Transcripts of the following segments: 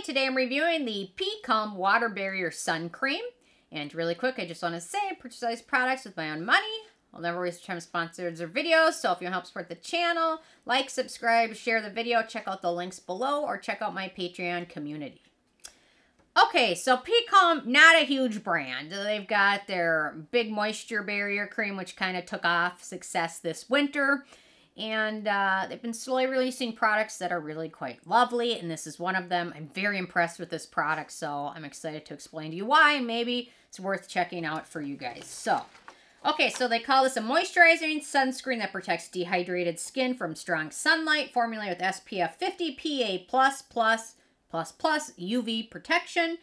Hi, today I'm reviewing the P-Calm Water Barrier Sun Cream. And really quick, I just want to say, I purchase these products with my own money. I'll never waste time sponsors or videos, so if you want to help support the channel, like, subscribe, share the video, check out the links below, or check out my Patreon community. Okay, so P-Calm, not a huge brand. They've got their big moisture barrier cream, which kind of took off success this winter. And they've been slowly releasing products that are really quite lovely, and this is one of them. I'm very impressed with this product, so I'm excited to explain to you why. Maybe it's worth checking out for you guys. So, okay, so they call this a moisturizing sunscreen that protects dehydrated skin from strong sunlight, formulated with SPF 50 PA++++ UV protection.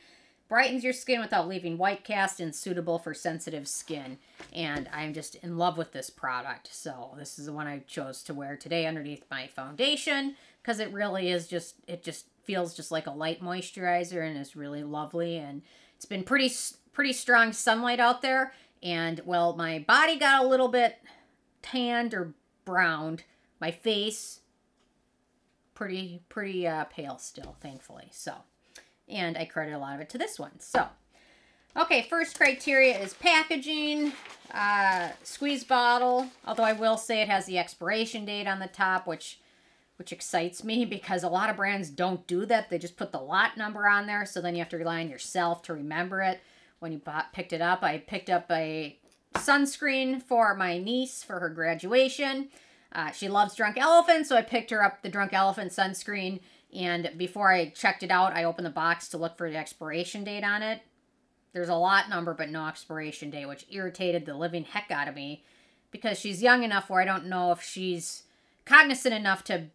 Brightens your skin without leaving white cast and suitable for sensitive skin. And I'm just in love with this product. So this is the one I chose to wear today underneath my foundation because it really is just, it just feels just like a light moisturizer and is really lovely. And it's been pretty strong sunlight out there. And well, my body got a little bit tanned or browned. My face, pretty pale still, thankfully. So. And I credit a lot of it to this one. So, okay, first criteria is packaging, squeeze bottle. Although I will say it has the expiration date on the top, which excites me because a lot of brands don't do that. They just put the lot number on there, so then you have to rely on yourself to remember it when you picked it up. I picked up a sunscreen for my niece for her graduation. She loves Drunk Elephant, so I picked her up the Drunk Elephant sunscreen. And before I checked it out, I opened the box to look for the expiration date on it. There's a lot number, but no expiration date, which irritated the living heck out of me because she's young enough where I don't know if she's cognizant enough to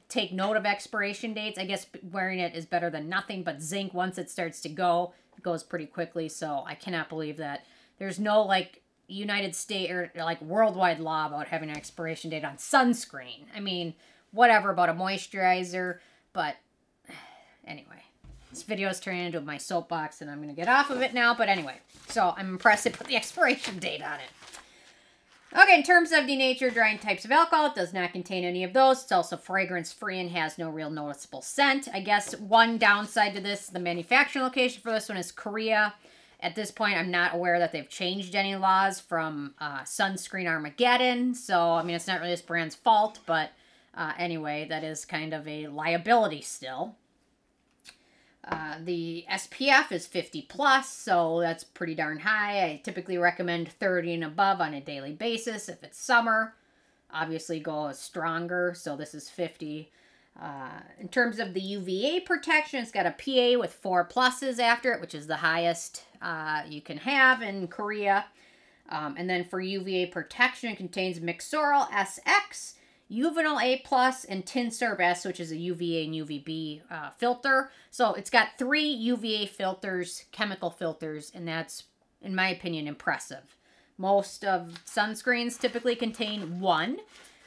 take note of expiration dates. I guess wearing it is better than nothing, but zinc, once it starts to go, it goes pretty quickly. So I cannot believe that there's no, like, United States or, like, worldwide law about having an expiration date on sunscreen. I mean, whatever about a moisturizer. But anyway, this video is turning into my soapbox and I'm going to get off of it now. But anyway, so I'm impressed they put the expiration date on it. Okay, in terms of denatured drying types of alcohol, it does not contain any of those. It's also fragrance-free and has no real noticeable scent. I guess one downside to this, the manufacturing location for this one is Korea. At this point, I'm not aware that they've changed any laws from Sunscreen Armageddon. So, I mean, it's not really this brand's fault, but... anyway, that is kind of a liability still. The SPF is 50+, so that's pretty darn high. I typically recommend 30 and above on a daily basis. If it's summer, obviously go stronger, so this is 50. In terms of the UVA protection, it's got a PA with 4 pluses after it, which is the highest you can have in Korea. And then for UVA protection, it contains Mixoryl SX, Uvinol A+, and Tinsorb S, which is a UVA and UVB filter. So it's got 3 UVA filters, chemical filters, and that's, in my opinion, impressive. Most of sunscreens typically contain 1,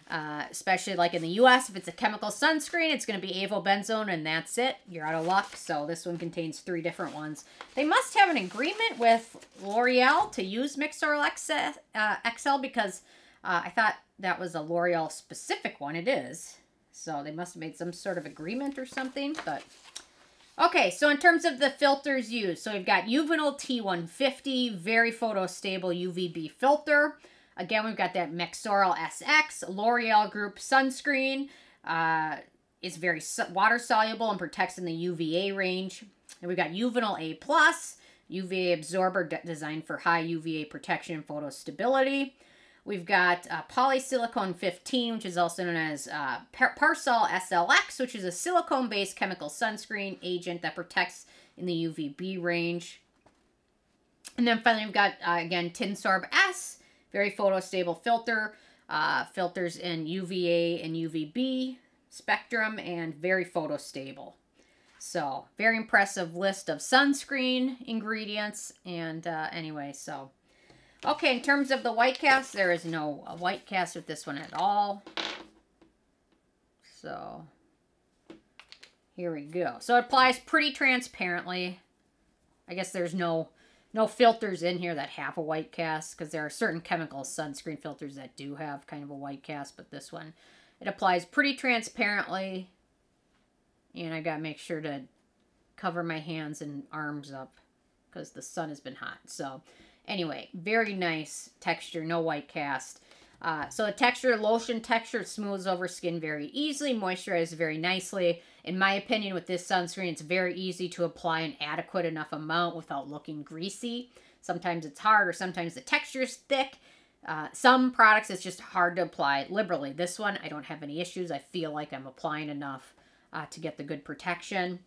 especially like in the US. If it's a chemical sunscreen, it's going to be avobenzone, and that's it. You're out of luck. So this one contains 3 different ones. They must have an agreement with L'Oreal to use Mixoryl XL because I thought that was a L'Oreal specific one. It is. So they must have made some sort of agreement or something. But okay, so in terms of the filters used, so we've got Uvinol T150, very photostable UVB filter. Again, we've got that Mixoryl SX, L'Oreal Group sunscreen. It's very water soluble and protects in the UVA range. And we've got Uvinol A+, UVA absorber designed for high UVA protection and photostability. We've got Polysilicone 15, which is also known as Parsol SLX, which is a silicone-based chemical sunscreen agent that protects in the UVB range. And then finally, we've got, again, Tinsorb S, very photostable filter, filters in UVA and UVB spectrum, and very photostable. So, very impressive list of sunscreen ingredients, and anyway, so... Okay, in terms of the white cast, there is no white cast with this one at all. So, here we go. So, it applies pretty transparently. I guess there's no filters in here that have a white cast, because there are certain chemical sunscreen filters that do have kind of a white cast, but this one, it applies pretty transparently. And I gotta make sure to cover my hands and arms up because the sun has been hot. So anyway, very nice texture, no white cast. So the texture, lotion texture, smooths over skin very easily, moisturizes very nicely. In my opinion, with this sunscreen, it's very easy to apply an adequate enough amount without looking greasy. Sometimes it's hard, or sometimes the texture is thick. Some products, it's just hard to apply liberally. This one, I don't have any issues. I feel like I'm applying enough to get the good protection.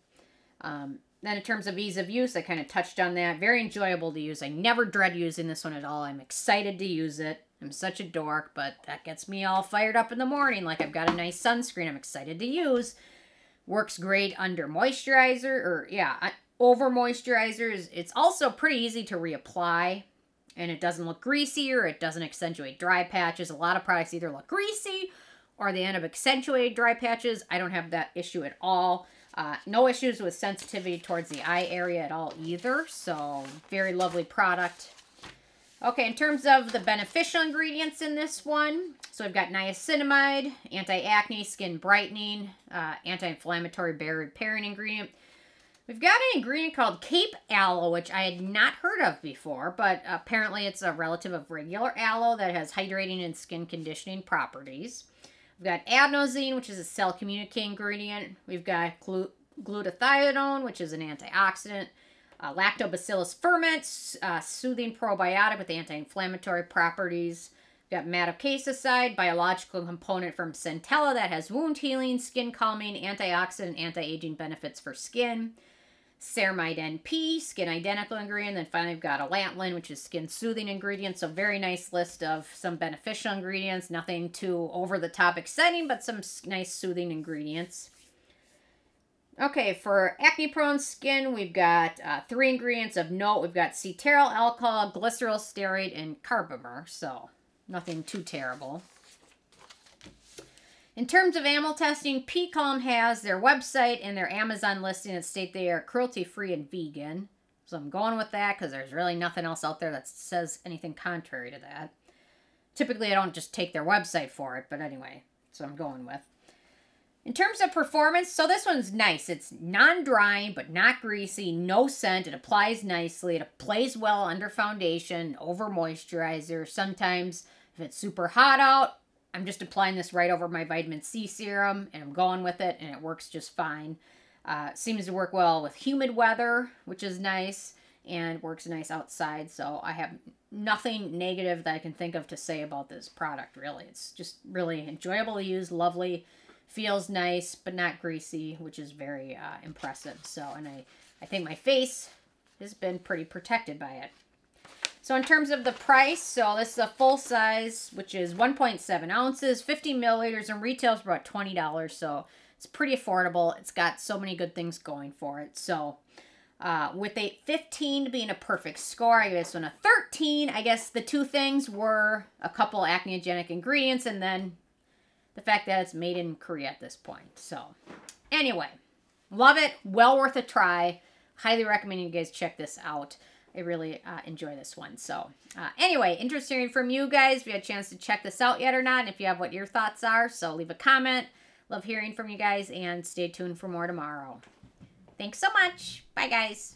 Then in terms of ease of use, I kind of touched on that. Very enjoyable to use. I never dread using this one at all. I'm excited to use it. I'm such a dork, but that gets me all fired up in the morning. Like I've got a nice sunscreen I'm excited to use. Works great under moisturizer, or yeah, over moisturizers. It's also pretty easy to reapply, and it doesn't look greasy, or it doesn't accentuate dry patches. A lot of products either look greasy or they end up accentuating dry patches. I don't have that issue at all. No issues with sensitivity towards the eye area at all either. So very lovely product. Okay, in terms of the beneficial ingredients in this one, so we've got niacinamide, anti-acne, skin brightening, anti-inflammatory, barrier repairing ingredient. We've got an ingredient called Cape Aloe, which I had not heard of before, but apparently it's a relative of regular aloe that has hydrating and skin conditioning properties. We've got adenosine, which is a cell communicating ingredient. We've got glutathione, which is an antioxidant. Lactobacillus ferments, soothing probiotic with anti-inflammatory properties. We've got madecassoside, biological component from centella that has wound healing, skin calming, antioxidant, anti-aging benefits for skin. Ceramide NP, skin identical ingredient. Then finally we've got allantoin, which is skin soothing ingredient. So very nice list of some beneficial ingredients. Nothing too over-the-top exciting, but some nice soothing ingredients. Okay, for acne-prone skin, we've got 3 ingredients of note. We've got cetearyl alcohol, glycerol stearate, and carbomer. So nothing too terrible. In terms of animal testing, PCalm has their website and their Amazon listing that state they are cruelty-free and vegan. So I'm going with that because there's really nothing else out there that says anything contrary to that. Typically, I don't just take their website for it, but anyway, so I'm going with. In terms of performance, so this one's nice. It's non-drying, but not greasy, no scent. It applies nicely. It plays well under foundation, over moisturizer. Sometimes, if it's super hot out, I'm just applying this right over my vitamin C serum, and I'm going with it, and it works just fine. Seems to work well with humid weather, which is nice, and works nice outside. So I have nothing negative that I can think of to say about this product, really. It's just really enjoyable to use, lovely. Feels nice, but not greasy, which is very impressive. So, and I think my face has been pretty protected by it. So in terms of the price, so this is a full size, which is 1.7 ounces, 50 milliliters, and retails for about $20. So it's pretty affordable. It's got so many good things going for it. So with a 15 being a perfect score, I give this one a 13. I guess the 2 things were a couple acneogenic ingredients, and then the fact that it's made in Korea at this point. So anyway, love it. Well worth a try. Highly recommend you guys check this out. I really enjoy this one. So anyway, interested in hearing from you guys if you had a chance to check this out yet or not, and if you have what your thoughts are. So leave a comment. Love hearing from you guys, and stay tuned for more tomorrow. Thanks so much. Bye, guys.